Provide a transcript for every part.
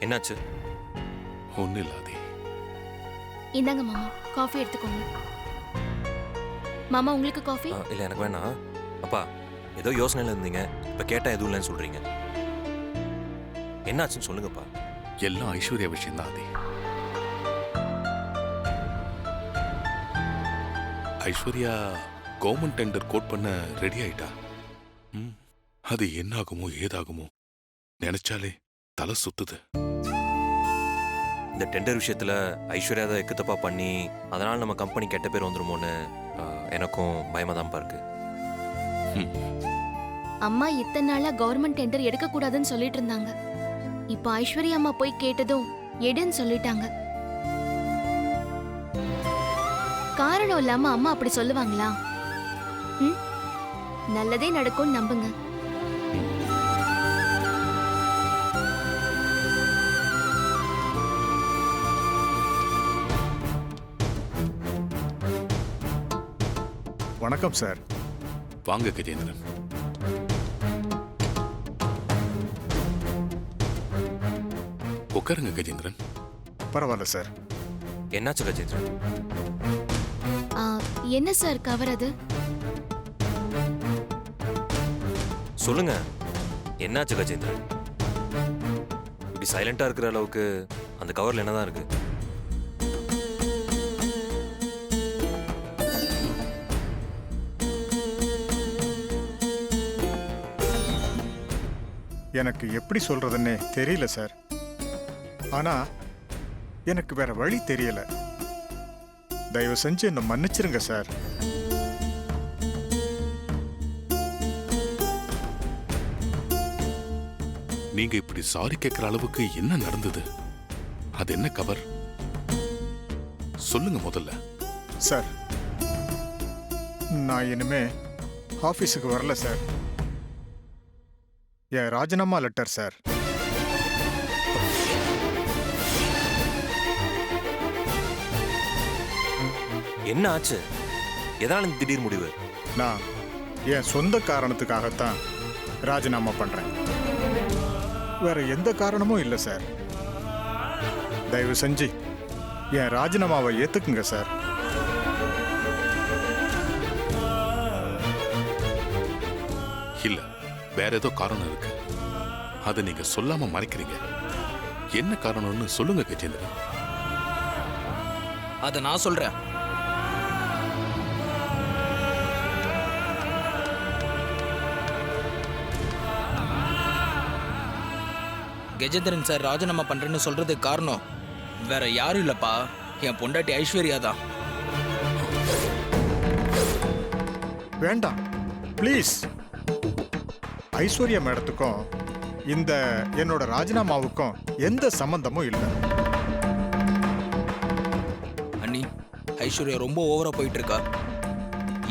என்னாச்சு? ஒன்றும் இல்லாதே. இந்தாங்க மாமா, காஃபி எடுத்துக்கோங்க. மாமா உங்களுக்கு காஃபி? இல்லை எனக்கு வேணாம். அப்பா ஏதோ யோசனையில் இருந்தீங்க, இப்போ கேட்டால் எதுவும் இல்லைன்னு சொல்கிறீங்க. என்னாச்சுன்னு சொல்லுங்கப்பா. எல்லாம் ஐஸ்வர்யா விஷயம் தான். ஐஸ்வர்யா கவர்மெண்ட் டெண்டர் கோட் பண்ண ரெடி ஆயிட்டா. அது என்ன ஆகுமோ ஏதாகுமோ நினைச்சாலே தலை சுத்துது. இந்த டெண்டர் விஷயத்துல ஐஸ்வர்யா தான் எக்குத்தப்பா பண்ணி அதனால நம்ம கம்பெனி கெட்ட பேர் வந்துருமோன்னு எனக்கும் பயமா தான் இருக்கு. அம்மா இத்தனை நாளா கவர்மெண்ட் டெண்டர் எடுக்க கூடாதுன்னு சொல்லிட்டு இருந்தாங்க. இப்போ ஐஸ்வர்யா அம்மா போய் கேட்டதும் எடுன்னு சொல்லிட்டாங்க. காரணம் இல்லாம அம்மா அப்படி சொல்லுவாங்களா? நல்லதே நடக்கும் நம்புங்க. வணக்கம் சார். வாங்க கஜேந்திரன். உட்காருங்க கஜேந்திரன். பரவாயில்ல சார். என்னாச்சு கஜேந்திரன்? என்ன சார் கவர் அது? சொல்லுங்க, என்னாச்சு கஜேந்திரன்? இப்படி சைலண்டா இருக்கிற அளவுக்கு அந்த கவர்ல என்னதான் இருக்கு? எனக்கு எப்படி சொல்றதுன்னே தெரியல சார். ஆனா எனக்கு வேற வழி தெரியல. தயவு செஞ்சு என்ன மன்னிச்சிருங்க சார். நீங்க இப்படி சாரி கேட்கிற அளவுக்கு என்ன நடந்தது? அது என்ன கவர்? சொல்லுங்க முதல்ல. சார், நான் இனிமே ஆபீஸுக்கு வரல சார். என் ராஜினாமா லெட்டர் சார். என்ன ஆச்சு? எதனால திடீர் முடிவு? நான் என் சொந்த காரணத்துக்காகத்தான் ராஜினாமா பண்றேன். வேற எந்த காரணமும் இல்லை சார். தயவு செஞ்சு என் ராஜினாமாவை ஏத்துக்குங்க சார். இல்ல, வேற ஏதோ காரணம் இருக்கு. அதை நீங்க சொல்லாம மறைக்கிறீங்க. என்ன காரணம்னு சொல்லுங்க கஜேந்திரன். அதை நான் சொல்றேன். கஜேந்திரன் சார் ராஜினாமா பண்றேன்னு சொல்றதுக்கு காரணம் வேற யாரும் இல்லப்பா, என் பொண்டாட்டி ஐஸ்வர்யா தான். வேண்டாம் ப்ளீஸ். ஐஸ்வர்யா மேடத்துக்கும் இந்த என்னோட ராஜினாமாவுக்கும் எந்த சம்பந்தமும் இல்லை. அண்ணி, ஐஸ்வர்யா ரொம்ப ஓவரா போயிட்டு இருக்கா.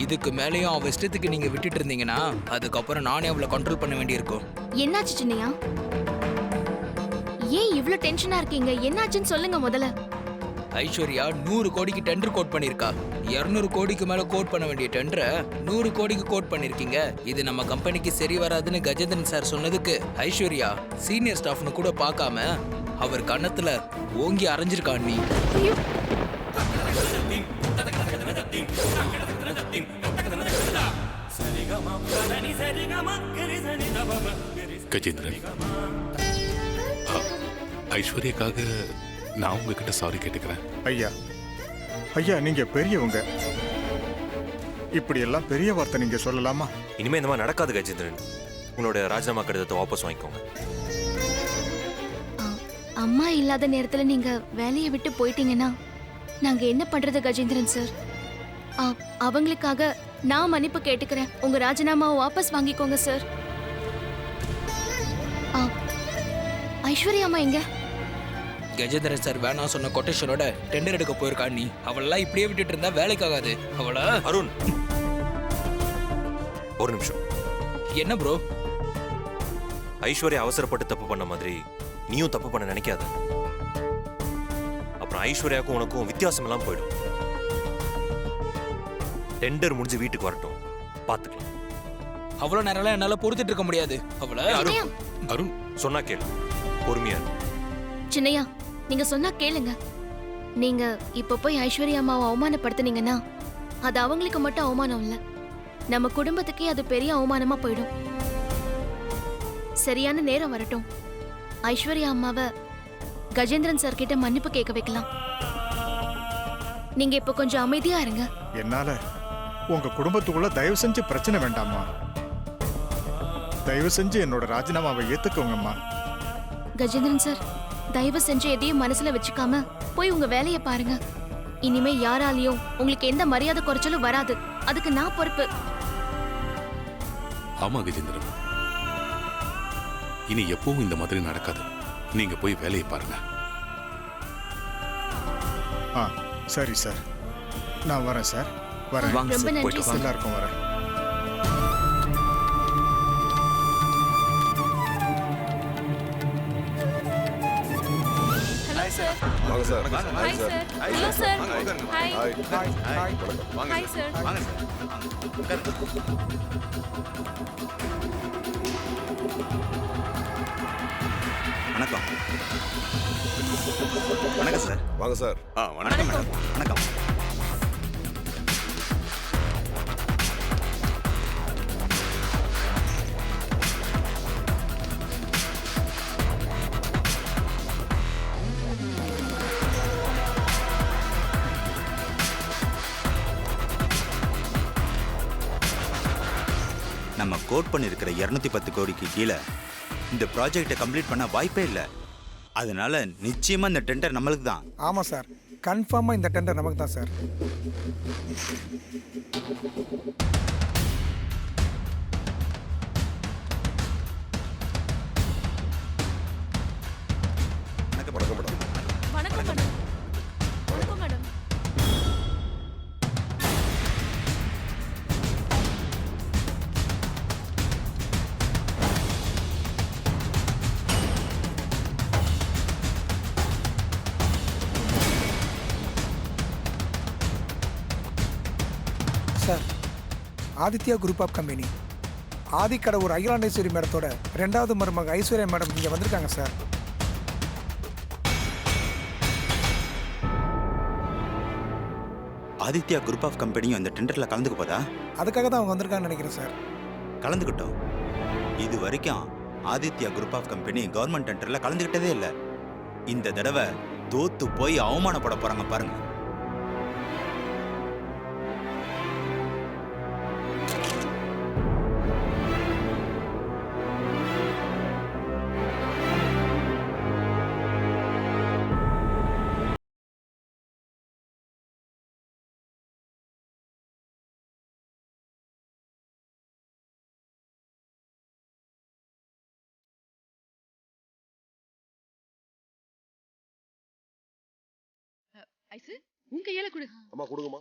இதுக்கு மேலேயும் அவ இஷ்டத்துக்கு நீங்க விட்டுட்டு இருந்தீங்கன்னா அதுக்கப்புறம் நானே அவளை கண்ட்ரோல் பண்ண வேண்டியிருக்கும். என்னாச்சு சின்னையா? ஏன் இவ்ளோ டென்ஷனா இருக்கீங்க? என்னாச்சுன்னு சொல்லுங்க முதல்ல. ஐஸ்வர்யா 100 கோடிக்கு டெண்டர் கோட் பண்ணிருக்கா. 200 கோடிக்கு மேல கோட் பண்ண வேண்டிய டெண்டரை 100 கோடிக்கு கோட் பண்ணிருக்கீங்க. இது நம்ம கம்பெனிக்கு சரி வராதுன்னு கஜேந்திரன் சார் சொன்னதுக்கு ஐஸ்வர்யா சீனியர் ஸ்டாஃப்னு கூட பார்க்காம அவர் கன்னத்துல ஓங்கி அரைஞ்சிருக்கா. நீ கஜேந்திரன், ஐஸ்வர்யாக்காக நான் உங்ககிட்ட சாரி கேட்டுக்கிறேன். ஐயா ஐயா, நீங்க பெரியவங்க. இப்படி எல்லாம் பெரிய வார்த்தை நீங்க சொல்லலாமா? இனிமே இந்த மாதிரி நடக்காது கஜேந்திரன். உங்களோட ராஜினாமா கடிதத்தை வாபஸ் வாங்கிக்கோங்க. அம்மா இல்லாத நேரத்துல நீங்க வேலையை விட்டு போயிட்டீங்கன்னா நாங்க என்ன பண்றது கஜேந்திரன் சார்? அவங்களுக்காக நான் மன்னிப்பு கேட்டுக்கிறேன். உங்க ராஜினாமாவை வாபஸ் வாங்கிக்கோங்க சார். ஐஸ்வர்யா அம்மா எங்க? கஜேந்திரன் சார் வேணாம் சொன்ன கொட்டேஷனோட டெண்டர் எடுக்க போயிருக்கா. நீ அவளெல்லாம் இப்படியே விட்டுட்டு இருந்தா வேலைக்காகாது. அவள அருண், ஒரு நிமிஷம். என்ன ப்ரோ? ஐஸ்வர்யா அவசரப்பட்டு தப்பு பண்ண மாதிரி நீயும் தப்பு பண்ண நினைக்காத. அப்புறம் ஐஸ்வர்யாவுக்கும் உனக்கும் வித்தியாசம் எல்லாம் போயிடும். டெண்டர் முடிஞ்சு வீட்டுக்கு வரட்டும், பாத்துக்கலாம். அவ்வளவு நேரம் என்னால பொறுத்துட்டு இருக்க முடியாது. அவள அருண் சொன்னா கேளு, பொறுமையா இரு. சின்னையா, நீங்க சொன்னா கேளுங்க. நீங்க இப்ப போய் ஐஸ்வர்யா அம்மாவை அவமானப்படுத்துனீங்கன்னா அது அவங்களுக்கு மட்டும் அவமானம் இல்ல, நம்ம குடும்பத்துக்கே அது பெரிய அவமானமா போயிடும். சரியான நேரம் வரட்டும், ஐஸ்வர்யா அம்மாவை கஜேந்திரன் சார் கிட்ட மன்னிப்பு கேட்க வைக்கலாம். நீங்க இப்ப கொஞ்சம் அமைதியா இருங்க. என்னால உங்க குடும்பத்துக்குள்ள தயவு செஞ்சு பிரச்சனை வேண்டாம்மா. தயவு செஞ்சு என்னோட ராஜினாமாவை ஏத்துக்கோங்கம்மா. கஜேந்திரன் சார், தயவு செஞ்சு எதையும் மனசுல வச்சுக்காம போய் உங்க வேலையை பாருங்க. இனிமே யாராலையும் உங்களுக்கு எந்த மரியாதை குறைச்சலும் வராது. அதுக்கு நான் பொறுப்பு. ஆமா கஜேந்திரன், இனி எப்பவும் இந்த மாதிரி நடக்காது. நீங்க போய் வேலையை பாருங்க. ஆ சரி சார், நான் வரேன் சார். வரேன். வாங்க ரொம்ப சார், நன்றி போயிட்டு வாங்க. எல்லாருக்கும் வரேன். வாங்க sir. Hi sir. Hello sir. Hi. Hi. Hi sir. வணக்கம். வணக்கம் சார். வாங்க சார். வணக்கம் மேடம். வணக்கம். நம்ம கோட் பண்ணியிருக்கிற 210 கோடிக்கு கீழே இந்த ப்ராஜெக்டை கம்ப்ளீட் பண்ண வாய்ப்பே இல்லை. அதனால நிச்சயமா இந்த டெண்டர் நம்மளுக்கு தான். ஆமாம் சார், கன்ஃபார்மாக இந்த டெண்டர் நமக்கு தான் சார். வணக்கம் மேடம். வணக்கம் மேடம். வணக்கம் madam. Sir, Aditya group of company ஆதிக்கடவுர் அகிலாண்டேஸ்வரி மேடத்தோட 2வது மருமக ஐஸ்வர்யா மேடம் இங்கே வந்திருக்காங்க சார். ஆதித்யா குரூப் ஆஃப் கம்பெனியும் இந்த டெண்டரில் கலந்துக்க போதா? அதுக்காக தான் அவங்க வந்திருக்காங்கன்னு நினைக்கிறேன் சார். கலந்துக்கிட்டோம். இது வரைக்கும் Aditya group of company government டெண்டரில் கலந்துக்கிட்டதே இல்லை. இந்த தடவை தோத்து போய் அவமானப்பட போறாங்க பாருங்க. ஐசு, உன் கையால கொடு. அம்மா கொடுங்கம்மா.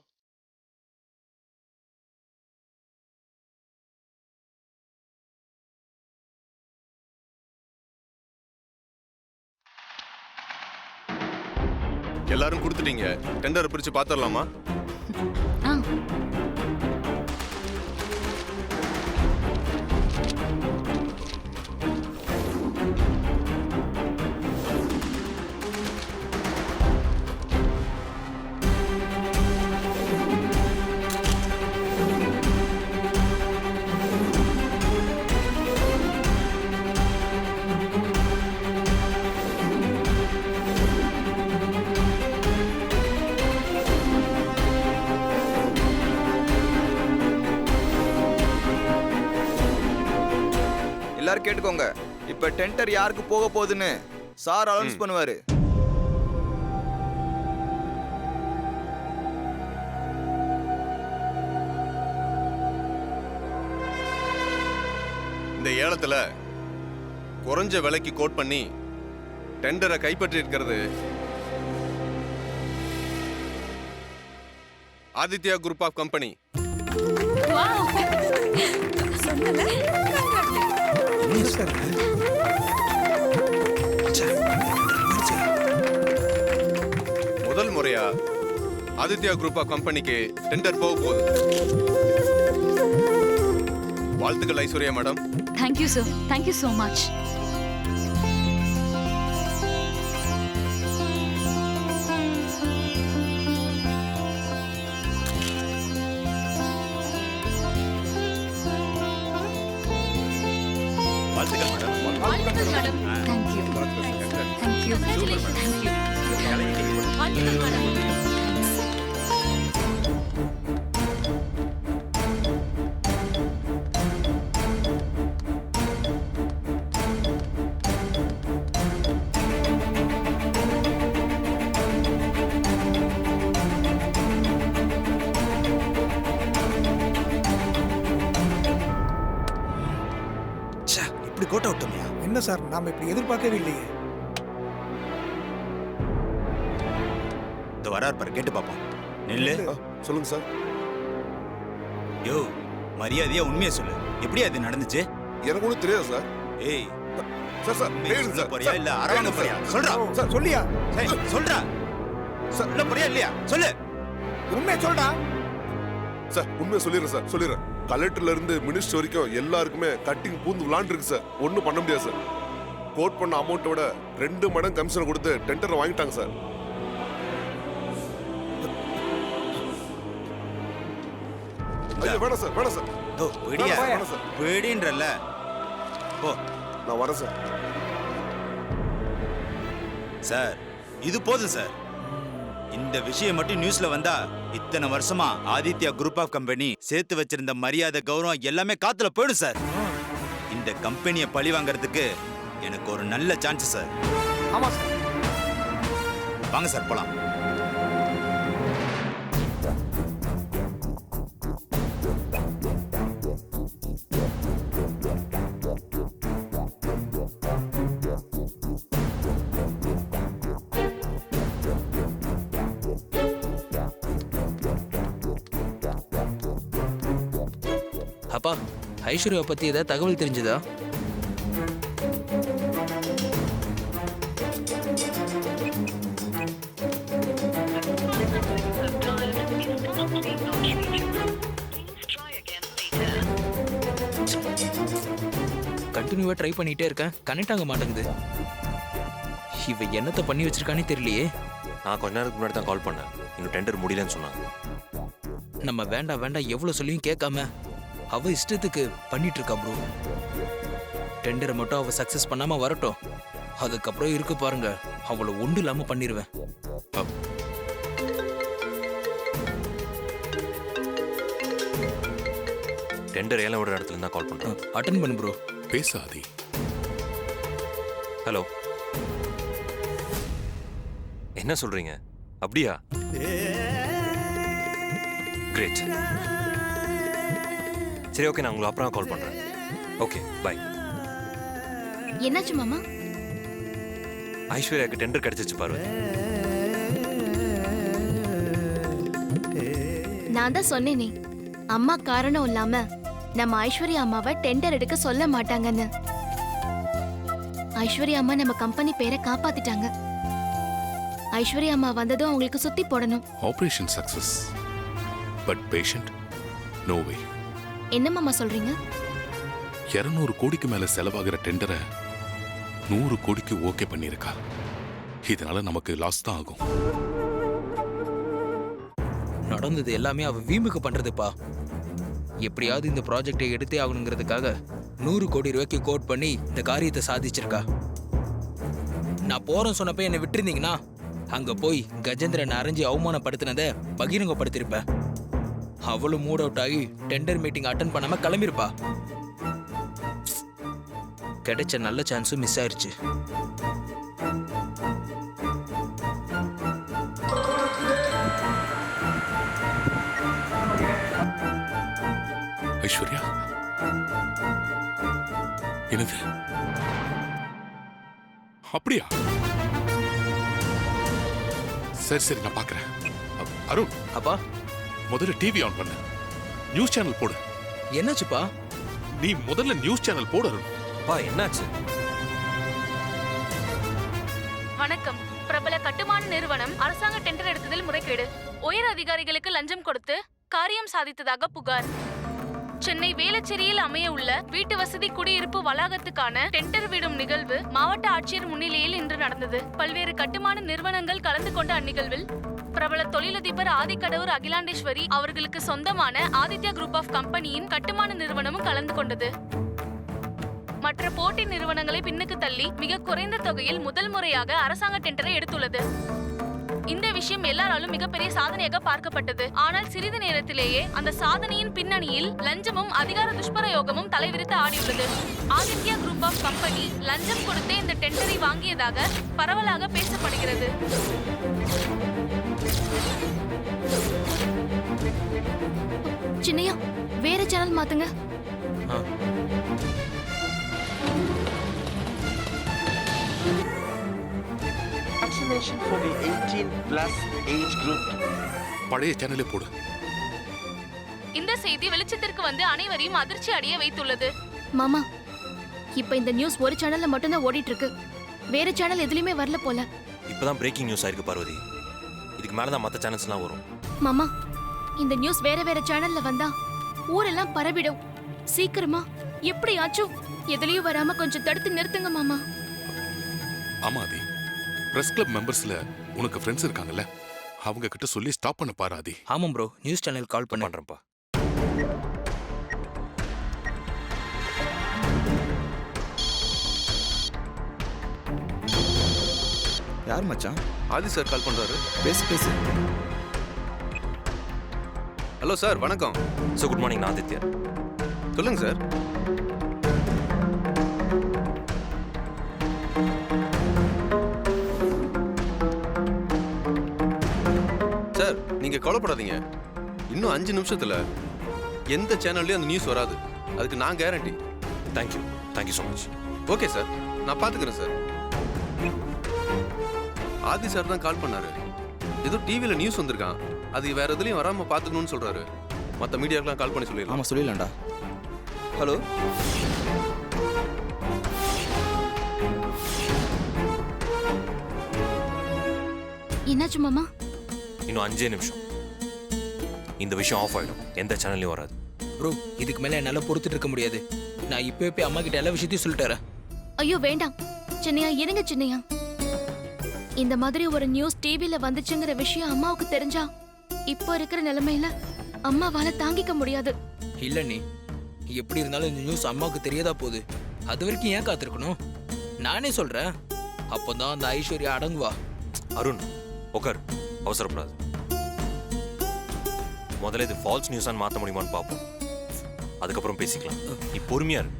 எல்லாரும் கொடுத்துட்டீங்க. டெண்டர் பிரிச்சு பாத்துடலாமா? ஆ. எல்லாரும் கேட்டுக்கோங்க. இப்ப டெண்டர் யாருக்கு போக போகுதுன்னு சார் அனௌன்ஸ் பண்ணுவாரு. இந்த ஏலத்துல குறைஞ்ச விலைக்கு கோட் பண்ணி டெண்டரை கைப்பற்றி இருக்கிறது Aditya group of company. Sir, முதல் முறையா ஆதித்யா குரூப் ஆஃப் கம்பெனிக்கு டெண்டர் போக போகுது. வாழ்த்துக்கள் Aishwarya madam. Thank you, sir. Thank you so much. ச்சே, இப்படி கோட்டை விட்டோமையா? என்ன சார் நாம இப்படி எதிர்பார்க்கவே இல்லையே. இந்த வரார் பாரு, கேட்டு பார்ப்போம். நெல்லு. சொல்லுங்க சார். யோ, மரியாதையா உண்மையை சொல்லு. எப்படி அது நடந்துச்சு? எனக்கு ஒன்றும் தெரியாது சார். ஏய், சார் சார் உண்மையை பேருங்க சொல்ல சார். போறியா இல்ல அரவாங்க போறியா? சொல்றா. சார் சொல்லியா? ஏய், சொல்றா. சொல்ல போறியா இல்லையா? சொல்லு. உண்மையை சொல்றா. சார் உண்மையை சொல்லிடுறேன் சார், சொல்லிடுறேன். கலெக்டர்ல இருந்து மினிஸ்டர் வரைக்கும் எல்லாருக்குமே கட்டிங் பூந்து விளாண்டுருக்கு சார். ஒன்றும் பண்ண முடியாது சார். கோட் பண்ண அமௌண்ட்டை விட 2 மடங்கு கமிஷன் கொடுத்து டெண்டரை வாங்கிட்டாங்க சார். ஐயா வேணாம் சார், வேணாம் சார். தோ, விடியா. வேணாம் சார். விடின்றல்ல. போ. நான் வரேன் சார். சார், இது போதும் சார். இந்த விஷயம் மட்டும் நியூஸ்ல வந்தா இத்தனை வருஷமா ஆதித்யா குரூப் ஆஃப் கம்பெனி சேர்த்து வச்சிருந்த மரியாதை, கௌரவம் எல்லாமே காத்துல போயிடும் சார். இந்த கம்பெனியை பழி வாங்குறதுக்கு எனக்கு ஒரு நல்ல சான்ஸ் சார். ஆமா சார். வாங்க சார் போலாம். அப்பா, ஐஸ்வர்யா பத்தி ஏதாவது தகவல் தெரிஞ்சுதா? கண்டினியூவா ட்ரை பண்ணிட்டே இருக்கேன், கனெக்ட் ஆக மாட்டேங்குது. இவ என்னத்த பண்ணி வச்சிருக்கானே தெரியலையே. நான் கொஞ்ச நேரத்துக்கு முன்னாடி தான் கால் பண்ணேன். இன்னும் டெண்டர் முடியலன்னு சொன்னாங்க. நம்ம வேண்டாம் வேண்டாம் எவ்வளவு சொல்லியும் கேட்காம அவ இஷ்டத்துக்கு பண்ணிட்டு இருக்கா ப்ரோ. டெண்டரை மட்டும் அவ சக்சஸ் பண்ணாம வரட்டும், அதுக்கப்புறம் இருக்கு பாருங்க, அவளை ஒன்று இல்லாம பண்ணிடுவேன். டெண்டர் ஏலம் விடுற இடத்துல தான் கால் பண்றேன். அட்டன் பண்ணு ப்ரோ. பேசாதி. ஹலோ. என்ன சொல்றீங்க? அப்படியா? கிரேட். சரி, ஓகே, நான் உங்களுக்கு அப்புறம் கால் பண்றேன். Okay, bye. என்னாச்சு மாமா? ஐஸ்வர்யாக்கு டெண்டர் கிடைச்சிச்சு பாரு. நான் தான் சொன்னேனே, அம்மா காரணம் இல்லாம நம்ம ஐஸ்வர்யா அம்மாவை டெண்டர் எடுக்க சொல்ல மாட்டாங்கன்னு. ஐஸ்வர்யா அம்மா நம்ம கம்பெனி பேரை காப்பாத்திட்டாங்க. ஐஸ்வர்யா அம்மா வந்ததும் அவங்களுக்கு சுத்தி போடணும். Operation success. But patient no way. என்ன மாமா சொல்றீங்க? 200 கோடிக்கு மேல செலவாகிற டெண்டரை 100 கோடிக்கு ஓகே பண்ணிருக்கா. இதனால நமக்கு லாஸ் தான் ஆகும். நடந்தது எல்லாமே அவ வீம்புக்கு பண்றதுப்பா. எப்படியாவது இந்த ப்ராஜெக்டை எடுத்தே ஆகணுங்கிறதுக்காக 100 கோடி ரூபாய்க்கு கோட் பண்ணி இந்த காரியத்தை சாதிச்சிருக்கா. நான் போறேன் சொன்னப்ப என்னை விட்டுருந்தீங்கன்னா அங்க போய் கஜேந்திரன் அரைஞ்சி அவமானப்படுத்தினதை பகிரங்கப்படுத்திருப்பேன். அவளும் மூட் அவுட் ஆகி டெண்டர் மீட்டிங் அட்டன் பண்ணாம கிளம்பிருப்பா. கிடைச்ச நல்ல சான்ஸும் மிஸ் ஆயிருச்சு. ஐஸ்வர்யா, என்னது? அப்படியா? சரி சரி, நான் பாக்குறேன். அருண், அப்பா முதல்ல டிவி ஆன் பண்ணு. நியூஸ் சேனல் போடு. என்னாச்சுப்பா? நீ முதல்ல நியூஸ் சேனல் போடு அருண். பா, என்னாச்சு? வணக்கம். பிரபல கட்டுமான நிறுவனம் அரசாங்க டெண்டர் எடுத்ததில் முறைகேடு. உயர் அதிகாரிகளுக்கு லஞ்சம் கொடுத்து காரியம் சாதித்ததாக புகார். சென்னை வேளச்சேரியில் அமைய உள்ள வீட்டு வசதி குடியிருப்பு வளாகத்துக்கான டெண்டர் விடும் நிகழ்வு மாவட்ட ஆட்சியர் முன்னிலையில் இன்று நடந்தது. பல்வேறு கட்டுமான நிறுவனங்கள் கலந்து கொண்ட அந்நிகழ்வில் பிரபல தொழிலதிபர் ஆதிக்கடவுர் அகிலாண்டேஸ்வரி அவர்களுக்கு சொந்தமான ஆதித்யா குரூப் ஆஃப் கம்பெனியின் கட்டுமான நிறுவனமும் கலந்து கொண்டது. மற்ற போட்டி நிறுவனங்களை பின்னுக்கு தள்ளி மிக குறைந்த தொகையில் முதல் முறையாக அரசாங்க டெண்டரை எடுத்துள்ளது. இந்த விஷயம் எல்லாராலும் மிகப்பெரிய சாதனையாக பார்க்கப்பட்டது. ஆனால் சிறிது நேரத்திலேயே அந்த சாதனையின் பின்னணியில் லஞ்சமும் அதிகார துஷ்பிரயோகமும் தலைவிரித்து ஆடியுள்ளது. ஆதித்யா குரூப் ஆஃப் கம்பெனி லஞ்சம் கொடுத்தே இந்த டெண்டரை வாங்கியதாக பரவலாக பேசப்படுகிறது. சின்னையா, வேற சேனல் மாத்துங்க. Vaccination for the 18+ age group. பழைய சேனலே போடு. இந்த செய்தி வெளிச்சத்திற்கு வந்து அனைவரையும் அதிர்ச்சி அடைய வைத்துள்ளது. மாமா, இப்ப இந்த நியூஸ் ஒரு சேனல்ல மட்டும்தான் ஓடிட்டு இருக்கு. வேற சேனல் எதுலயுமே வரல போல. இப்பதான் பிரேக்கிங் நியூஸ் ஆயிருக்கு பார்வதி. இதுக்கு மேல தான் மற்ற சேனல்ஸ்லாம் வரும். மாமா, இந்த நியூஸ் வேற வேற சேனல்ல வந்தா ஊரெல்லாம் பரவிடும். சீக்கிரமா எப்படியாச்சும் எதுலயும் வராம கொஞ்சம் தடுத்து நிறுத்துங்க மாமா. ஆமா ஆதி, பிரஸ் கிளப் மெம்பர்ஸ்ல உனக்கு ஃப்ரெண்ட்ஸ் இருக்காங்கல்ல, அவங்க கிட்ட சொல்லி ஸ்டாப் பண்ண பாரு ஆதி. ஆமாம் ப்ரோ, நியூஸ் சேனல் கால் பண்றேன்ப்பா. யார் மச்சான்? ஆதி சார் கால் பண்றாரு. பேசு பேசு. ஹலோ சார், வணக்கம். ஸோ குட் மார்னிங், நான் ஆதித்யா. சொல்லுங்க சார். சார், நீங்க கவலைப்படாதீங்க. இன்னும் 5 நிமிஷத்துல எந்த சேனல்லயும் அந்த நியூஸ் வராது. அதுக்கு நான் guarantee. Thank you so much. Okay sir, நான் பாத்துக்கிறேன் சார். ஆதி சார் தான் கால் பண்ணாரு. ஏதோ டிவில நியூஸ் வந்திருக்கான், அது வேற எதுலயும் வராம பாத்துக்கணும்னு சொல்றாரு. மத்த மீடியாக்கெல்லாம் கால் பண்ணி சொல்லிடலாம். ஆமா, சொல்லிடலாம்டா. ஹலோ, என்னாச்சு மாமா? இன்னும் 5 நிமிஷம் இந்த விஷயம் ஆஃப் ஆயிடும். எந்த சேனல்லையும் வராது. ப்ரோ, இதுக்கு மேல என்னால பொறுத்துட்டு இருக்க முடியாது. நான் இப்பவே போய் அம்மா கிட்ட எல்லா விஷயத்தையும் சொல்லிட்டேன். ஐயோ வேண்டாம் சின்னையா, இருங்க சின்னையா. இந்த மாதிரி ஒரு நியூஸ் டிவில வந்துச்சுங்கிற விஷயம் அம்மாவுக்கு தெரிஞ்சா இப்போ இருக்கிற நிலைமையில அம்மாவால தாங்கிக்க முடியாது. இல்ல நீ எப்படி இருந்தாலும் இந்த நியூஸ் அம்மாவுக்கு தெரியாதா போகுது. அது வரைக்கும் ஏன் காத்திருக்கணும்? நானே சொல்றேன், அப்போதான் அந்த ஐஸ்வர்யா அடங்குவா. அருண், உட்கார், அவசரப்படாது. முதல்ல இது ஃபால்ஸ் நியூஸான்னு மாற்ற முடியுமான்னு பார்ப்போம். அதுக்கப்புறம் பேசிக்கலாம். நீ பொறுமையா இரு.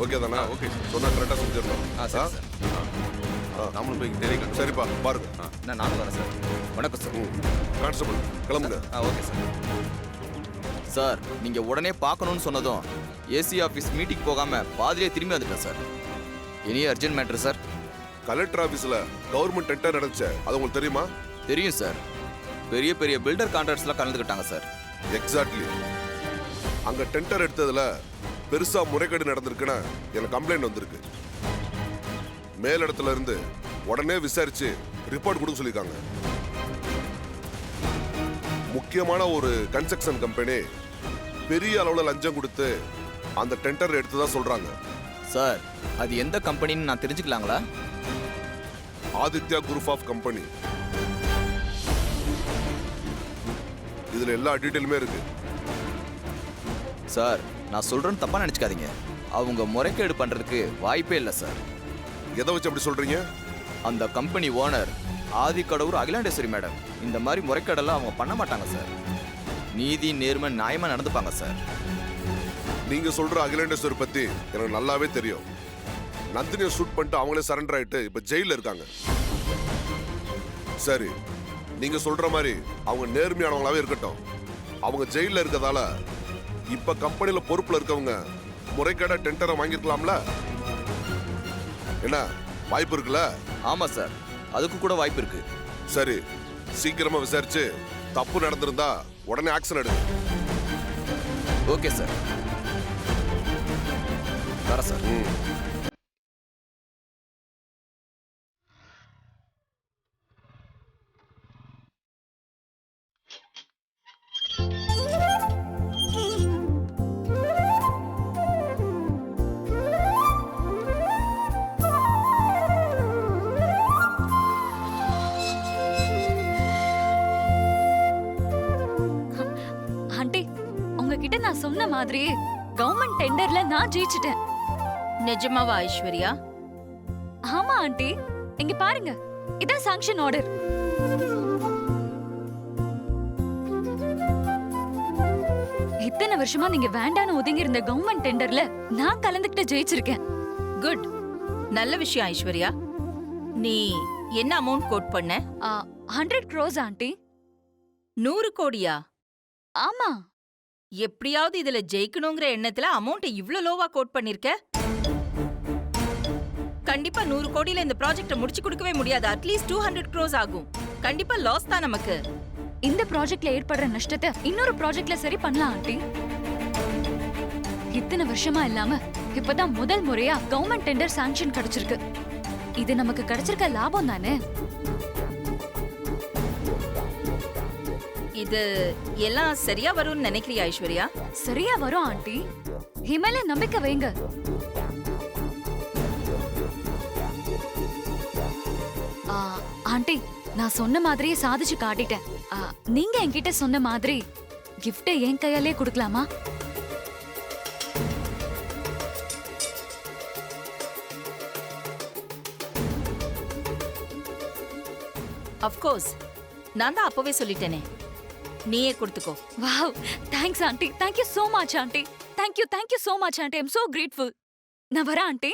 ஓகே தானே? Okay sir. சொன்னா கரெக்டா செஞ்சிடலாம். சரி சார். நாமளும் போய் டெலிகான். சரிப்பா, பாருங்க. நானும் வரேன் சார். வணக்கம் சார். கான்ஸ்டபிள், கிளம்புங்க. Okay sir. சார், நீங்க உடனே பார்க்கணும்னு சொன்னதும் ஏசி ஆஃபீஸ் மீட்டிங் போகாம பாதியிலே திரும்பி வந்துட்டேன் sir. Any urgent matter sir? Collector ஆபீஸ்ல கவர்மெண்ட் டெண்டர் நடந்துச்சு, அது உங்களுக்கு தெரியுமா? தெரியும் சார். பெரிய பெரிய பில்டர் கான்ட்ராக்ட்ஸ்லாம் கலந்துக்கிட்டாங்க சார். எக்ஸாக்ட்லி. அங்க டெண்டர் எடுத்ததுல பெருசா முறைகேடு நடந்திருக்குன்னு எனக்கு கம்ப்ளைண்ட் வந்திருக்கு. மேலிடத்துல இருந்து உடனே விசாரிச்சு ரிப்போர்ட் கொடுக்க சொல்லியிருக்காங்க. முக்கியமான ஒரு கன்ஸ்ட்ரக்ஷன் கம்பெனி பெரிய அளவுல லஞ்சம் கொடுத்து அந்த டெண்டர் எடுத்ததா சொல்றாங்க. சார், அது எந்த கம்பெனின்னு நான் தெரிஞ்சுக்கலாங்களா? Aditya group of company. இதுல எல்லா டீட்டெயிலுமே இருக்கு. சார், நான் சொல்றேன்னு தப்பா நினைச்சுக்காதீங்க. அவங்க முறைகேடு பண்றதுக்கு வாய்ப்பே இல்லை சார். எதை வச்சு அப்படி சொல்றீங்க? அந்த கம்பெனி ஓனர் ஆதிக்கடவுர் அகிலாண்டேஸ்வரி மேடம் இந்த மாதிரி முறைகேடெல்லாம் அவங்க பண்ண மாட்டாங்க சார். நீதி நேர்மை நியாயமா நடந்துப்பாங்க சார். நீங்க சொல்ற அகிலாண்டேஸ்வரி பத்தி எனக்கு நல்லாவே தெரியும். நந்தினியை ஷூட் பண்ணிட்டு அவங்களே சரண்டர் ஆயிட்டு இப்ப ஜெயில இருக்காங்க. சரி, நீங்க சொல்ற மாதிரி அவங்க நேர்மையானவங்களாவே இருக்கட்டும். அவங்க ஜெயில இருக்கதால இப்ப கம்பெனில பொறுப்புல இருக்கவங்க முறைகேடா டெண்டரை வாங்கிருக்கலாம்ல? என்ன வாய்ப்பு இருக்குல்ல? ஆமா சார், அதுக்கு கூட வாய்ப்பு இருக்கு. சரி, சீக்கிரமா விசாரிச்சு தப்பு நடந்திருந்தா உடனே ஆக்ஷன் எடுங்க. Okay sir. வர சார். ஆண்டி, உங்ககிட்ட நான் சொன்ன மாதிரியே கவர்மெண்ட் டெண்டர்ல நான் ஜெயிச்சிட்டேன். நிஜமாவா ஐஸ்வர்யா? ஆமா ஆண்டி, இங்க பாருங்க, இதான் சாங்ஷன் ஆர்டர். இத்தனை வருஷமா நீங்க வேண்டான்னு ஒதுங்கி இருந்த கவர்மெண்ட் டெண்டர்ல நான் கலந்துக்கிட்டு ஜெயிச்சிருக்கேன். குட், நல்ல விஷயம் ஐஸ்வர்யா. நீ என்ன அமௌண்ட் கோட் பண்ண? 100 crores ஆண்டி. 100 கோடியா? ஆமா. எப்படியாவது இதுல ஜெயிக்கணுங்கிற எண்ணத்துல அமௌண்ட் இவ்ளோ லோவா கோட் பண்ணிருக்க? கண்டிப்பா 100 கோடியில இந்த ப்ராஜெக்ட முடிச்சு கொடுக்கவே முடியாது. அட்லீஸ்ட் 200 crores ஆகும். கண்டிப்பா லாஸ் தான் நமக்கு. இந்த ப்ராஜெக்ட்ல ஏற்படுற நஷ்டத்தை இன்னொரு ப்ராஜெக்ட்ல சரி பண்ணலாம் ஆண்டி. இத்தனை வருஷமா இல்லாம இப்பதான் முதல் முறையா கவர்மெண்ட் டெண்டர் சாங்ஷன் கிடைச்சிருக்கு. இது நமக்கு கிடைச்சிருக்க லாபம் தானே. இது எல்லாம் சரியா வரும்னு நினைக்கிறியா ஐஸ்வர்யா? சரியா வரும் ஆண்டி, இமேல நம்பிக்கை வைங்க. ஆண்டி, நான் சொன்ன மாதிரியே சாதிச்சு காட்டிட்டேன். நீங்க என்கிட்ட சொன்ன மாதிரி கிஃப்ட் என் கையாலே கொடுக்கலாமா? அஃப்கோர்ஸ், நான் தான் அப்பவே சொல்லிட்டேனே, நீயே கொடுத்துக்கோ. Wow, thanks aunty. Thank you so much aunty. Thank you so much aunty. I am so grateful. நான் வரேன் ஆண்டி.